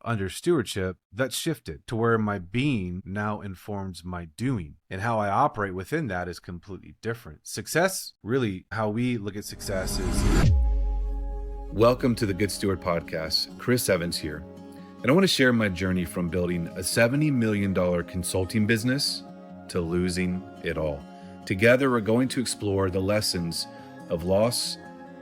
under stewardship, that's shifted to where my being now informs my doing, and how I operate within that is completely different. Success, really, how we look at success is... Welcome to the Good Steward Podcast. Chris Evans here. And I want to share my journey from building a $70 million consulting business to losing it all. Together, we're going to explore the lessons of loss,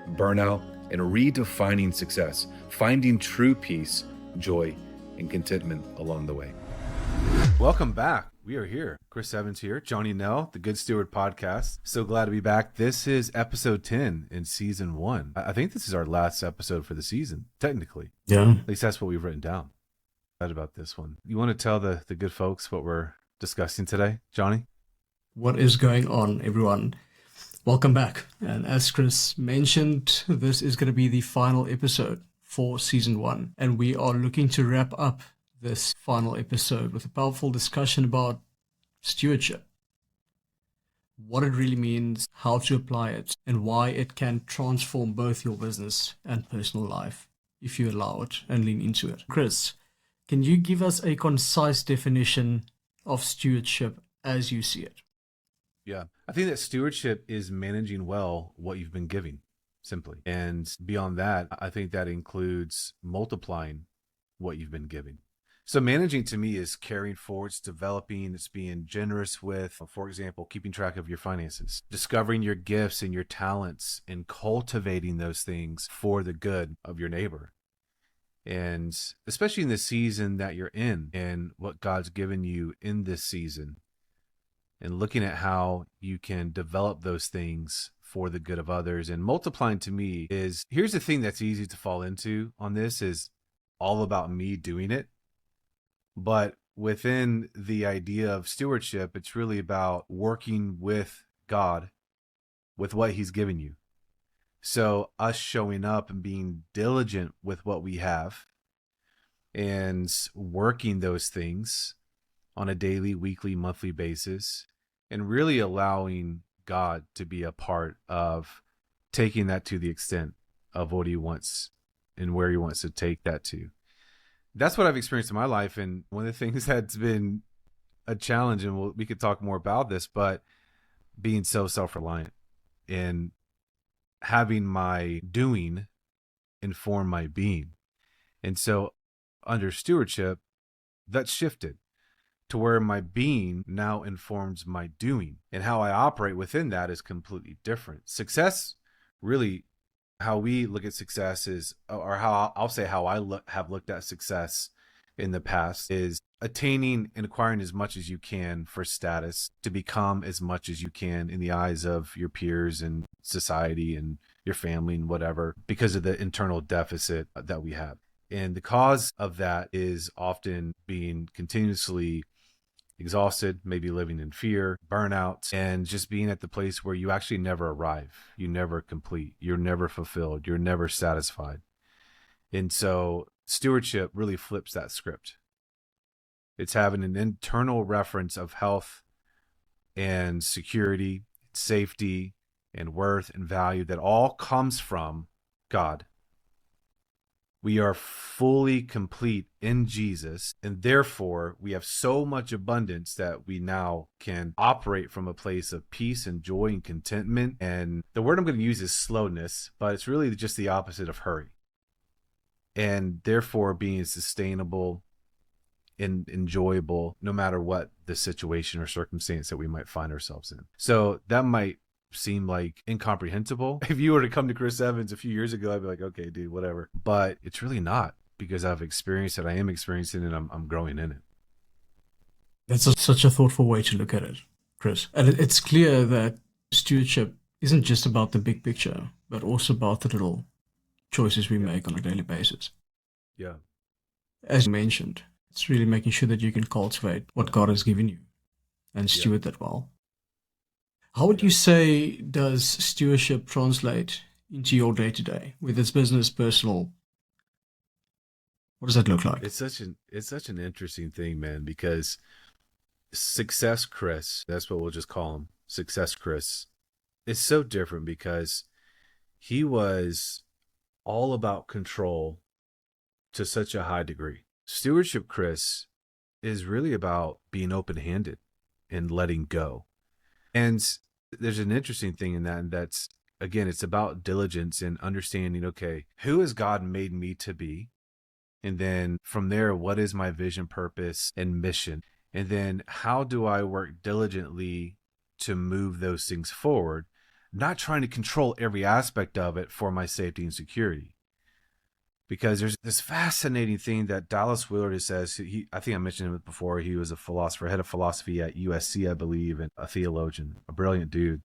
burnout, and redefining success, finding true peace, joy, and contentment along the way. Welcome back. We are here. Chris Evans here, Johnny Nel, the Good Steward Podcast. So glad to be back. This is episode 10 in season 1. I think this is our last episode for the season, technically. Yeah. At least that's what we've written down. Excited about this one. You want to tell the good folks what we're discussing today, Johnny? What is going on, everyone? Welcome back. And as Chris mentioned, this is going to be the final episode for season 1. And we are looking to wrap up this final episode with a powerful discussion about stewardship. What it really means, how to apply it, and why it can transform both your business and personal life if you allow it and lean into it. Chris, can you give us a concise definition of stewardship as you see it? Yeah, I think that stewardship is managing well what you've been giving, simply. And beyond that, I think that includes multiplying what you've been giving. So managing to me is caring for, it's developing, it's being generous with, for example, keeping track of your finances, discovering your gifts and your talents and cultivating those things for the good of your neighbor. And especially in the season that you're in and what God's given you in this season, and looking at how you can develop those things for the good of others. And multiplying to me is, here's the thing that's easy to fall into on this, is all about me doing it. But within the idea of stewardship, it's really about working with God with what he's given you. So us showing up and being diligent with what we have and working those things on a daily, weekly, monthly basis, and really allowing God to be a part of taking that to the extent of what he wants and where he wants to take that to. That's what I've experienced in my life. And one of the things that's been a challenge, and we could talk more about this, but being so self-reliant and having my doing inform my being. And so under stewardship, that's shifted to where my being now informs my doing, and how I operate within that is completely different. Success, really, how we look at success is, or how I'll say how I have looked at success in the past, is attaining and acquiring as much as you can for status, to become as much as you can in the eyes of your peers and society and your family and whatever, because of the internal deficit that we have. And the cause of that is often being continuously exhausted, maybe living in fear, burnout, and just being at the place where you actually never arrive. You never complete. You're never fulfilled. You're never satisfied. And so stewardship really flips that script. It's having an internal reference of health and security, safety, and worth and value that all comes from God. We are fully complete in Jesus, and therefore we have so much abundance that we now can operate from a place of peace and joy and contentment. And the word I'm going to use is slowness, but it's really just the opposite of hurry. And therefore being sustainable and enjoyable no matter what the situation or circumstance that we might find ourselves in. So that might seem like incomprehensible. If you were to come to Chris Evans a few years ago, I'd be like, okay, dude, whatever. But it's really not, because I've experienced it. I am experiencing it. I'm growing in it. That's such a thoughtful way to look at it, Chris. And it's clear that stewardship isn't just about the big picture, but also about the little choices we make on a daily basis. Yeah. As you mentioned, it's really making sure that you can cultivate what God has given you and steward that well. How would you say does stewardship translate into your day-to-day, whether it's business, personal? What does that look like? It's such an interesting thing, man, because Success Chris, that's what we'll just call him, Success Chris, is so different because he was all about control to such a high degree. Stewardship, Chris, is really about being open-handed and letting go. And there's an interesting thing in that, and that's, again, it's about diligence and understanding, okay, who has God made me to be? And then from there, what is my vision, purpose, and mission? And then how do I work diligently to move those things forward? Not trying to control every aspect of it for my safety and security. Because there's this fascinating thing that Dallas Willard says. I think I mentioned him before. He was a philosopher, head of philosophy at USC, I believe, and a theologian, a brilliant dude.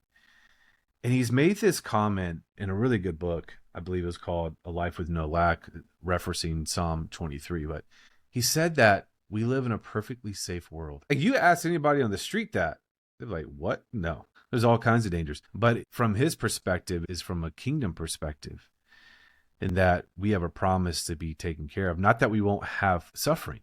And he's made this comment in a really good book. I believe it was called A Life with No Lack, referencing Psalm 23. But he said that we live in a perfectly safe world. Like, you ask anybody on the street that, they're like, what? No, there's all kinds of dangers. But from his perspective is from a kingdom perspective, in that we have a promise to be taken care of. Not that we won't have suffering,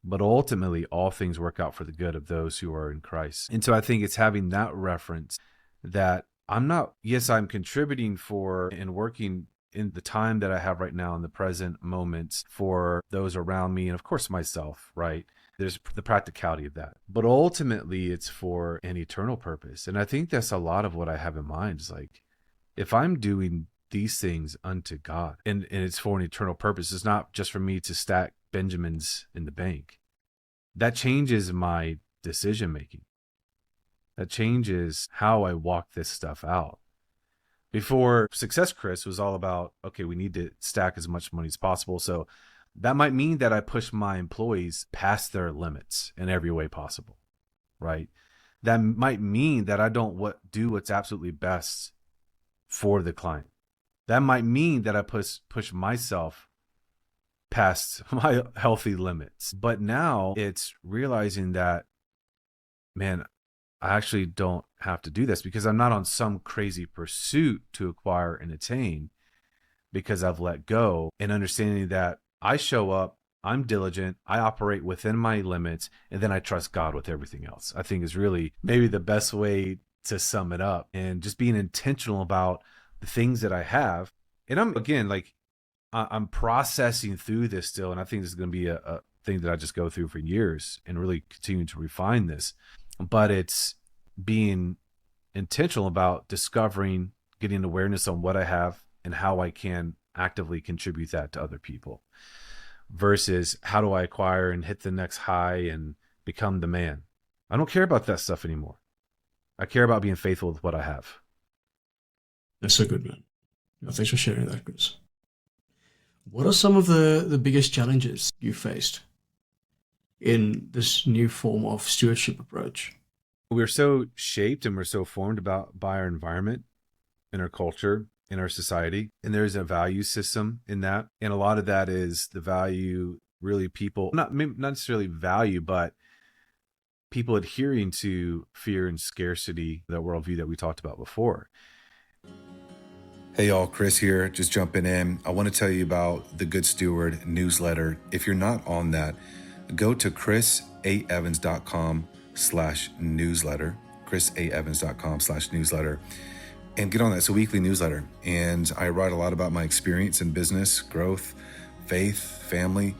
but ultimately all things work out for the good of those who are in Christ. And so I think it's having that reference that I'm contributing for and working in the time that I have right now in the present moments for those around me and of course myself, right? There's the practicality of that. But ultimately it's for an eternal purpose. And I think that's a lot of what I have in mind. Is like, if I'm doing these things unto God and it's for an eternal purpose, it's not just for me to stack Benjamins in the bank. That changes my decision making. That changes how I walk this stuff out. Before, success, Chris, was all about, okay, we need to stack as much money as possible. So that might mean that I push my employees past their limits in every way possible, right? That might mean that I don't do what's absolutely best for the client. That might mean that I push myself past my healthy limits. But now it's realizing that, man, I actually don't have to do this because I'm not on some crazy pursuit to acquire and attain, because I've let go, and understanding that I show up, I'm diligent, I operate within my limits, and then I trust God with everything else. I think is really maybe the best way to sum it up, and just being intentional about the things that I have. And I'm processing through this still. And I think this is going to be a thing that I just go through for years and really continue to refine this. But it's being intentional about discovering, getting awareness on what I have and how I can actively contribute that to other people, versus how do I acquire and hit the next high and become the man. I don't care about that stuff anymore. I care about being faithful with what I have. That's so good, man. Thanks for sharing that, Chris. What are some of the biggest challenges you faced in this new form of stewardship approach? We're so shaped and we're so formed by our environment and our culture in our society. And there's a value system in that. And a lot of that is the value, really, people, not necessarily value, but people adhering to fear and scarcity, that worldview that we talked about before. Hey y'all, Chris here, just jumping in. I want to tell you about the Good Steward newsletter. If you're not on that, go to chrisaevans.com/newsletter, chrisaevans.com/newsletter, and get on that. It's a weekly newsletter. And I write a lot about my experience in business, growth, faith, family,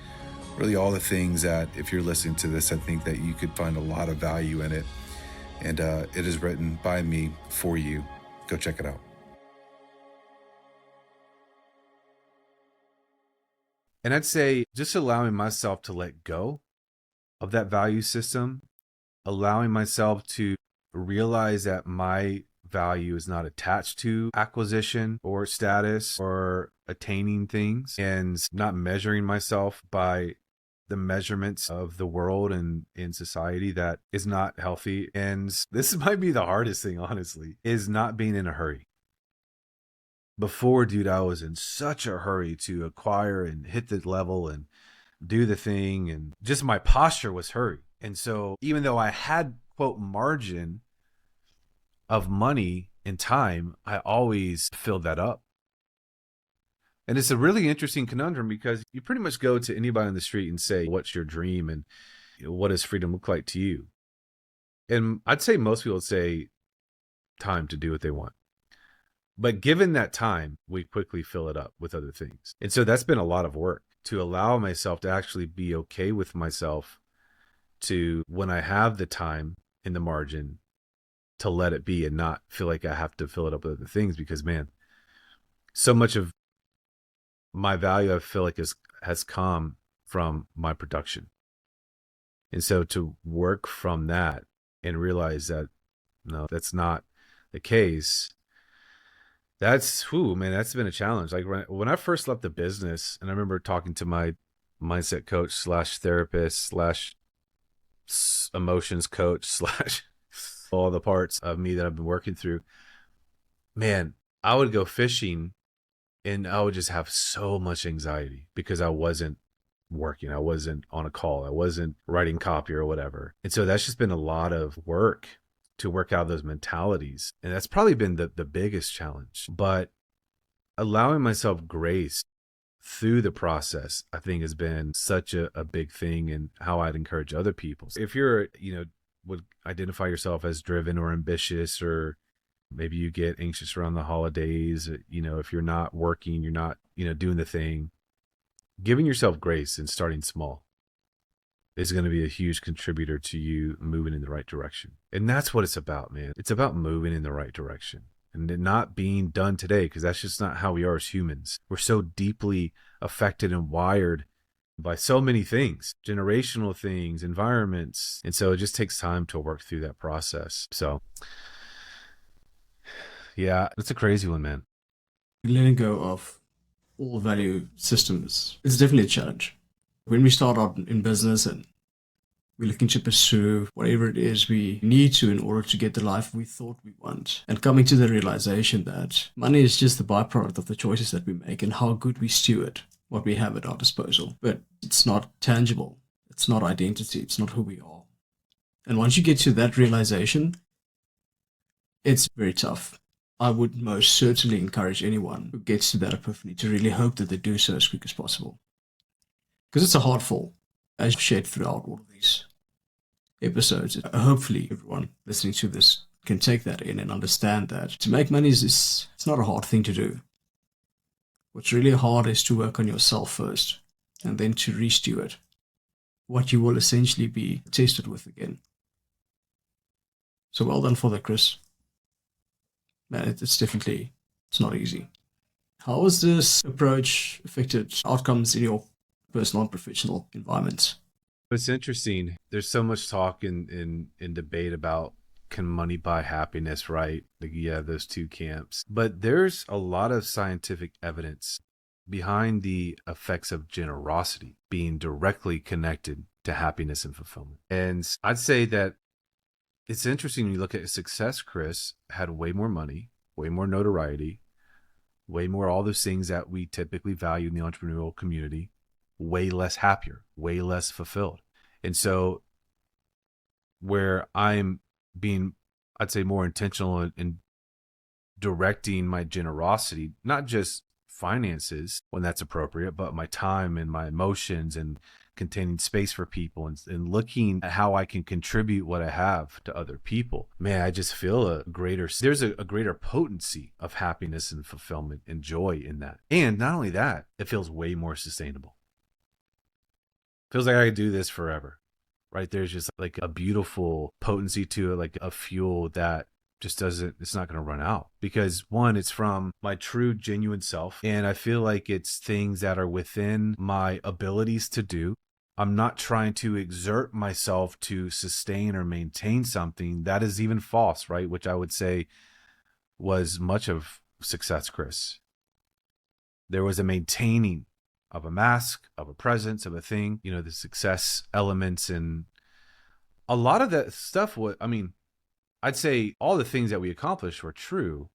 really all the things that if you're listening to this, I think that you could find a lot of value in it. And it is written by me for you. Go check it out. And I'd say just allowing myself to let go of that value system, allowing myself to realize that my value is not attached to acquisition or status or attaining things, and not measuring myself by the measurements of the world and in society that is not healthy. And this might be the hardest thing, honestly, is not being in a hurry. Before, dude, I was in such a hurry to acquire and hit the level and do the thing, and just my posture was hurry. And so even though I had, quote, margin of money and time, I always filled that up. And it's a really interesting conundrum, because you pretty much go to anybody on the street and say, what's your dream and what does freedom look like to you? And I'd say most people would say time to do what they want. But given that time, we quickly fill it up with other things. And so that's been a lot of work. to allow myself to actually be okay with myself, to when I have the time in the margin to let it be and not feel like I have to fill it up with other things. Because man, so much of my value I feel like has come from my production. And so to work from that and realize that no, that's not the case, that's been a challenge. Like when I first left the business, and I remember talking to my mindset coach / therapist / emotions coach / all the parts of me that I've been working through, man, I would go fishing and I would just have so much anxiety because I wasn't working. I wasn't on a call. I wasn't writing copy or whatever. And so that's just been a lot of work to work out those mentalities. And that's probably been the biggest challenge. But allowing myself grace through the process, I think, has been such a big thing in how I'd encourage other people. If you're, would identify yourself as driven or ambitious, or maybe you get anxious around the holidays, if you're not working, you're not, doing the thing, giving yourself grace and starting small is going to be a huge contributor to you moving in the right direction. And that's what it's about, man. It's about moving in the right direction and not being done today, because that's just not how we are as humans. We're so deeply affected and wired by so many things, generational things, environments. And so it just takes time to work through that process. So yeah, it's a crazy one, man. Letting go of all value systems is definitely a challenge. When we start out in business and we're looking to pursue whatever it is we need to in order to get the life we thought we want, and coming to the realization that money is just the byproduct of the choices that we make and how good we steward what we have at our disposal. But it's not tangible. It's not identity. It's not who we are. And once you get to that realization, it's very tough. I would most certainly encourage anyone who gets to that epiphany to really hope that they do so as quick as possible. Because it's a hard fall, as shared throughout all of these episodes. Hopefully everyone listening to this can take that in and understand that to make money it's not a hard thing to do. What's really hard is to work on yourself first, and then to re-steward what you will essentially be tested with again. So well done for that, Chris. Man, it's not easy. How has this approach affected outcomes in your personal and professional environments? It's interesting. There's so much talk in debate about, can money buy happiness, right? Like, yeah, those two camps. But there's a lot of scientific evidence behind the effects of generosity being directly connected to happiness and fulfillment. And I'd say that it's interesting when you look at his success. Chris had way more money, way more notoriety, way more all those things that we typically value in the entrepreneurial community, way less happier, way less fulfilled. And so where I'm being, I'd say, more intentional in directing my generosity, not just finances when that's appropriate, but my time and my emotions, and containing space for people, and looking at how I can contribute what I have to other people. Man, I just feel there's a greater potency of happiness and fulfillment and joy in that. And not only that, it feels way more sustainable. Feels like I could do this forever, right? There's just like a beautiful potency to it, like a fuel that just it's not going to run out, because one, it's from my true, genuine self. And I feel like it's things that are within my abilities to do. I'm not trying to exert myself to sustain or maintain something that is even false, right? Which I would say was much of success, Chris. There was a maintaining of a mask, of a presence, of a thing, the success elements. And a lot of that stuff I'd say all the things that we accomplished were true,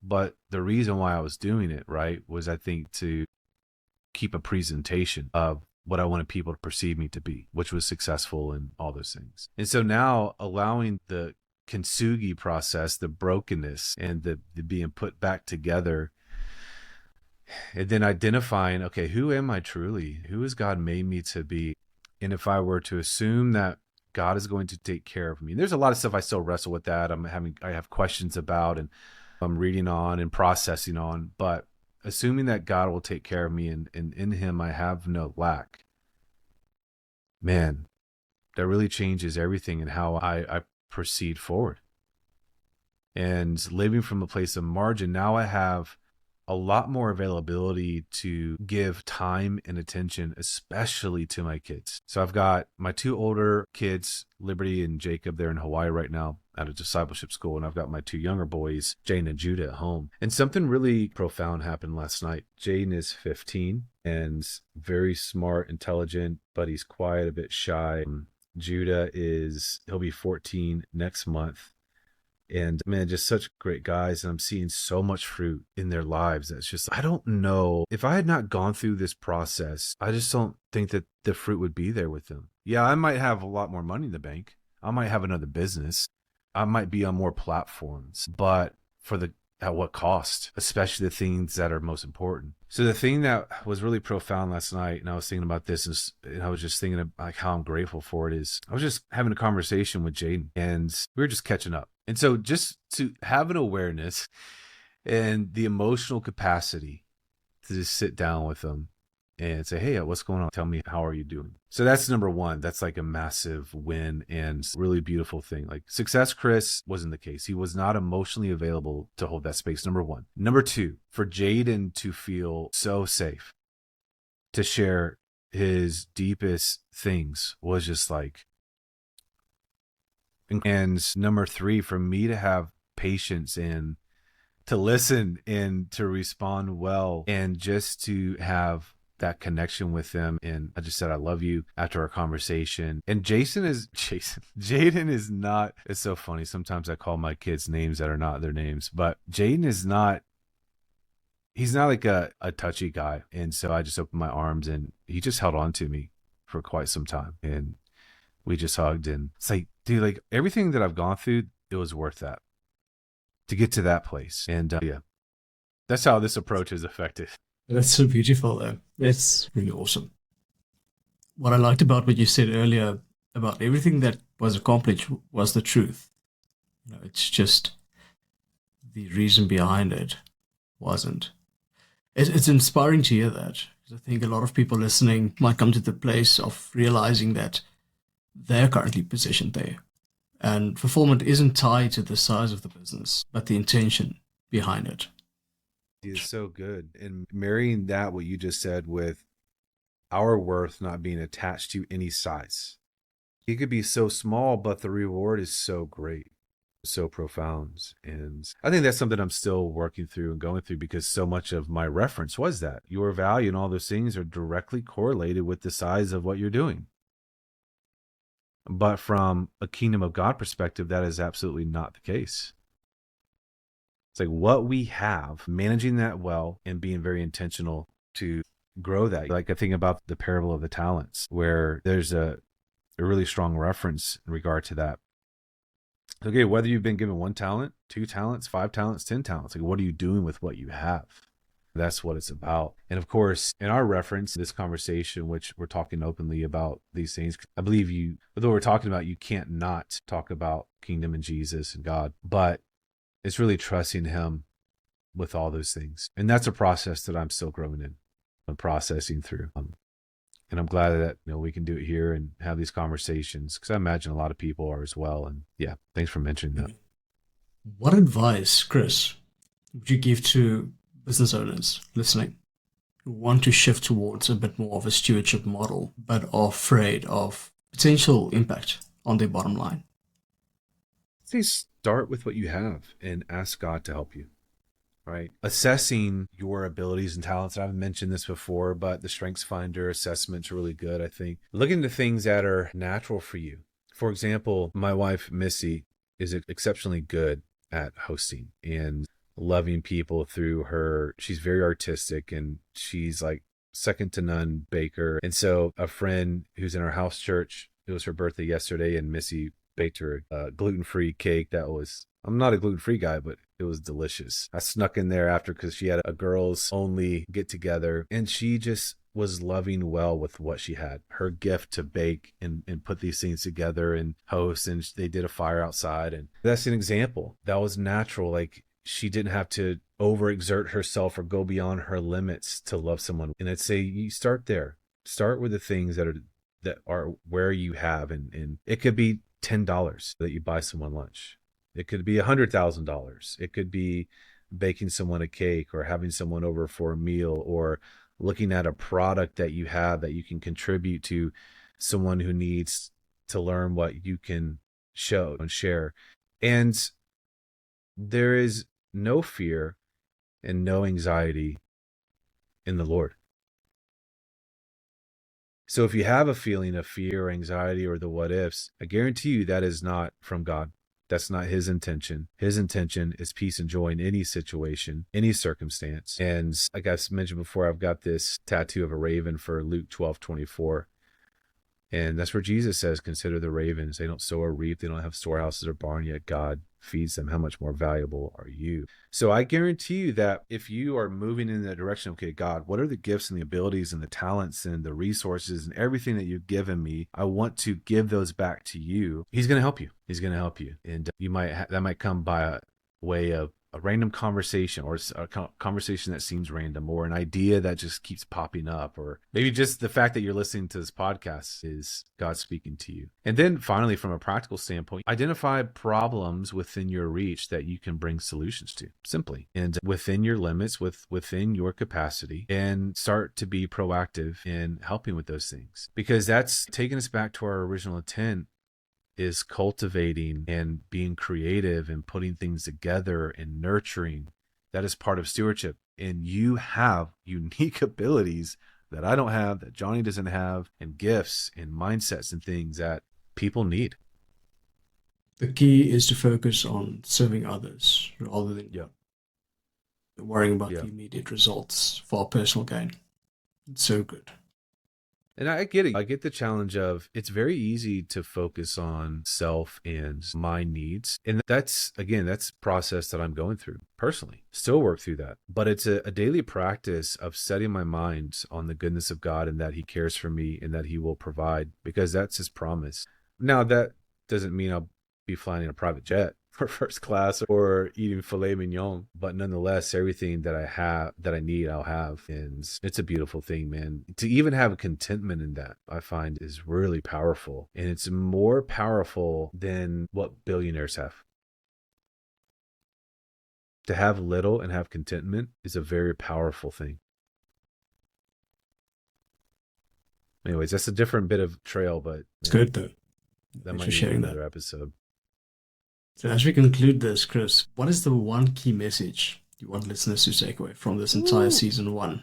but the reason why I was doing it, right, was, I think, to keep a presentation of what I wanted people to perceive me to be, which was successful and all those things. And so now allowing the kintsugi process, the brokenness and the being put back together, and then identifying, okay, who am I truly? Who has God made me to be? And if I were to assume that God is going to take care of me, and there's a lot of stuff I still wrestle with that I have questions about, and I'm reading on and processing on, but assuming that God will take care of me and in him I have no lack, man, that really changes everything in how I proceed forward. And living from a place of margin, now I have a lot more availability to give time and attention, especially to my kids. So I've got my 2 older kids, Liberty and Jacob, they're in Hawaii right now at a discipleship school. And I've got my 2 younger boys, Jaden and Judah, at home. And something really profound happened last night. Jaden is 15 and very smart, intelligent, but he's quiet, a bit shy. Judah he'll be 14 next month. And man, just such great guys. And I'm seeing so much fruit in their lives. That's just, I don't know. If I had not gone through this process, I just don't think that the fruit would be there with them. Yeah, I might have a lot more money in the bank. I might have another business. I might be on more platforms, but at what cost? Especially the things that are most important. So the thing that was really profound last night, and I was thinking about this, and I was just thinking of like how I'm grateful for it, is I was just having a conversation with Jaden, and we were just catching up. And so just to have an awareness and the emotional capacity to just sit down with them and say, hey, what's going on? Tell me, how are you doing? So that's number one. That's like a massive win and really beautiful thing. Like Success Chris wasn't the case. He was not emotionally available to hold that space, number one. Number two, for Jaden to feel so safe to share his deepest things was just like, and number three, for me to have patience and to listen and to respond well and just to have that connection with them. And I just said, I love you after our conversation. And Jaden is not, it's so funny. Sometimes I call my kids names that are not their names, but Jaden is not, he's not like a touchy guy. And so I just opened my arms and he just held on to me for quite some time. And we just hugged, and it's like, dude, like everything that I've gone through, it was worth that to get to that place. And yeah, that's how this approach is effective. That's so beautiful, though. That's really awesome. What I liked about what you said earlier about everything that was accomplished was the truth. You know, it's just the reason behind it wasn't. It's inspiring to hear that, because I think a lot of people listening might come to the place of realizing that they're currently positioned there. And fulfillment isn't tied to the size of the business, but the intention behind it. It's so good. And marrying that, what you just said, with our worth not being attached to any size. It could be so small, but the reward is so great, so profound. And I think that's something I'm still working through and going through, because so much of my reference was that your value and all those things are directly correlated with the size of what you're doing. But from a kingdom of God perspective, that is absolutely not the case. It's like what we have, managing that well and being very intentional to grow that. Like I think about the parable of the talents, where there's a really strong reference in regard to that. Okay, whether you've been given 1 talent, 2 talents, 5 talents, 10 talents, like what are you doing with what you have? That's what it's about. And of course, in our reference, this conversation, which we're talking openly about these things, I believe although we're talking about, you can't not talk about kingdom and Jesus and God, but it's really trusting him with all those things. And that's a process that I'm still growing in and processing through. And I'm glad that we can do it here and have these conversations, because I imagine a lot of people are as well. And yeah, thanks for mentioning that. What advice, Chris, would you give to business owners listening who want to shift towards a bit more of a stewardship model, but are afraid of potential impact on their bottom line? Say start with what you have and ask God to help you, right? Assessing your abilities and talents. I've mentioned this before, but the Strengths Finder assessments are really good, I think. Looking into things that are natural for you. For example, my wife, Missy, is exceptionally good at hosting and loving people through her. She's very artistic, and she's like second to none baker. And so a friend who's in our house church, it was her birthday yesterday, and Missy baked her a gluten-free cake. I'm not a gluten-free guy, but it was delicious. I snuck in there after, because she had a girls only get together, and she just was loving well with what she had. Her gift to bake and put these things together and host, and they did a fire outside. And that's an example. That was natural. Like, she didn't have to overexert herself or go beyond her limits to love someone. And I'd say you start there. Start with the things that are where you have, and it could be $10 that you buy someone lunch. It could be $100,000. It could be baking someone a cake, or having someone over for a meal, or looking at a product that you have that you can contribute to someone who needs to learn what you can show and share. And there is no fear and no anxiety in the Lord. So if you have a feeling of fear or anxiety or the what ifs, I guarantee you that is not from God. That's not his intention. His intention is peace and joy in any situation, any circumstance. And like I mentioned before, I've got this tattoo of a raven for Luke 12:24. And that's where Jesus says, consider the ravens. They don't sow or reap. They don't have storehouses or barn, yet God feeds them. How much more valuable are you? So I guarantee you that if you are moving in that direction, okay, God, what are the gifts and the abilities and the talents and the resources and everything that you've given me? I want to give those back to you. He's going to help you. He's going to help you. And you might that might come by a way of a random conversation, or a conversation that seems random, or an idea that just keeps popping up, or maybe just the fact that you're listening to this podcast is God speaking to you. And then finally, from a practical standpoint, identify problems within your reach that you can bring solutions to, simply, and within your limits, within your capacity, and start to be proactive in helping with those things. Because that's taking us back to our original intent, is cultivating and being creative and putting things together and nurturing. That is part of stewardship. And you have unique abilities that I don't have, that Johnny doesn't have, and gifts and mindsets and things that people need. The key is to focus on serving others rather than worrying about the immediate results for our personal gain. It's so good. And I get it. I get the challenge of, it's very easy to focus on self and my needs. And that's process that I'm going through personally. Still work through that. But it's a daily practice of setting my mind on the goodness of God, and that he cares for me and that he will provide, because that's his promise. Now, that doesn't mean I'll be flying in a private jet or first class or eating filet mignon, but nonetheless, everything that I have, that I need, I'll have. And it's a beautiful thing, man. To even have a contentment in that, I find, is really powerful. And it's more powerful than what billionaires have. To have little and have contentment is a very powerful thing. Anyways, that's a different bit of trail, but it's good though. That might be another episode. So as we conclude this, Chris, what is the one key message you want listeners to take away from this entire season 1?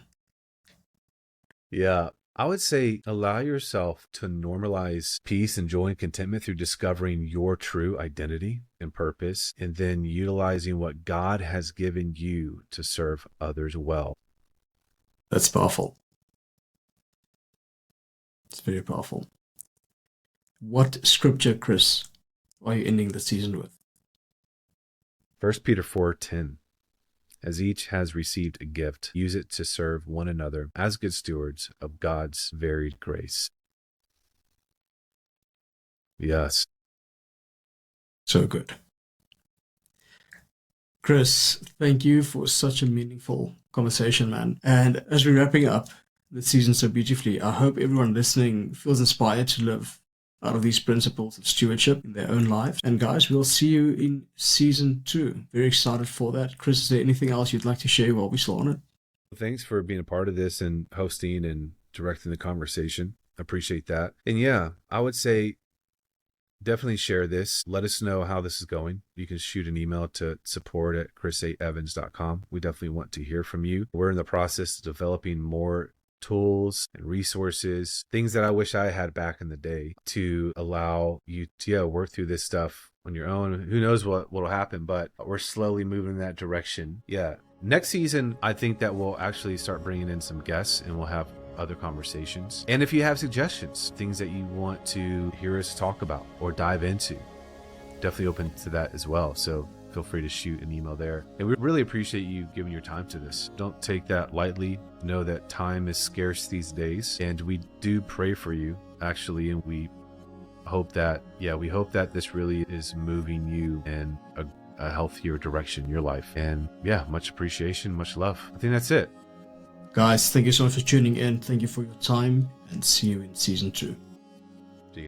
Yeah, I would say allow yourself to normalize peace and joy and contentment through discovering your true identity and purpose, and then utilizing what God has given you to serve others well. That's powerful. It's very powerful. What scripture, Chris, are you ending the season with? 1 Peter 4:10. As each has received a gift, use it to serve one another as good stewards of God's varied grace. Yes. So good. Chris, thank you for such a meaningful conversation, man. And as we're wrapping up the season so beautifully, I hope everyone listening feels inspired to live out of these principles of stewardship in their own lives. And guys, we'll see you in season 2. Very excited for that. Chris, is there anything else you'd like to share while we're still on it? Thanks for being a part of this and hosting and directing the conversation. I appreciate that. And yeah, I would say definitely share this. Let us know how this is going. You can shoot an email to support@chris8evans.com. We definitely want to hear from you. We're in the process of developing more tools and resources, things that I wish I had back in the day, to allow you to work through this stuff on your own. Who knows what'll happen, but we're slowly moving in that direction. Yeah. Next season, I think that we'll actually start bringing in some guests, and we'll have other conversations. And if you have suggestions, things that you want to hear us talk about or dive into, definitely open to that as well. So feel free to shoot an email there. And we really appreciate you giving your time to this. Don't take that lightly. Know that time is scarce these days, and we do pray for you, actually, and we hope that this really is moving you in a healthier direction in your life. And yeah, much appreciation, much love. I think that's it. Guys, thank you so much for tuning in. Thank you for your time, and see you in season 2.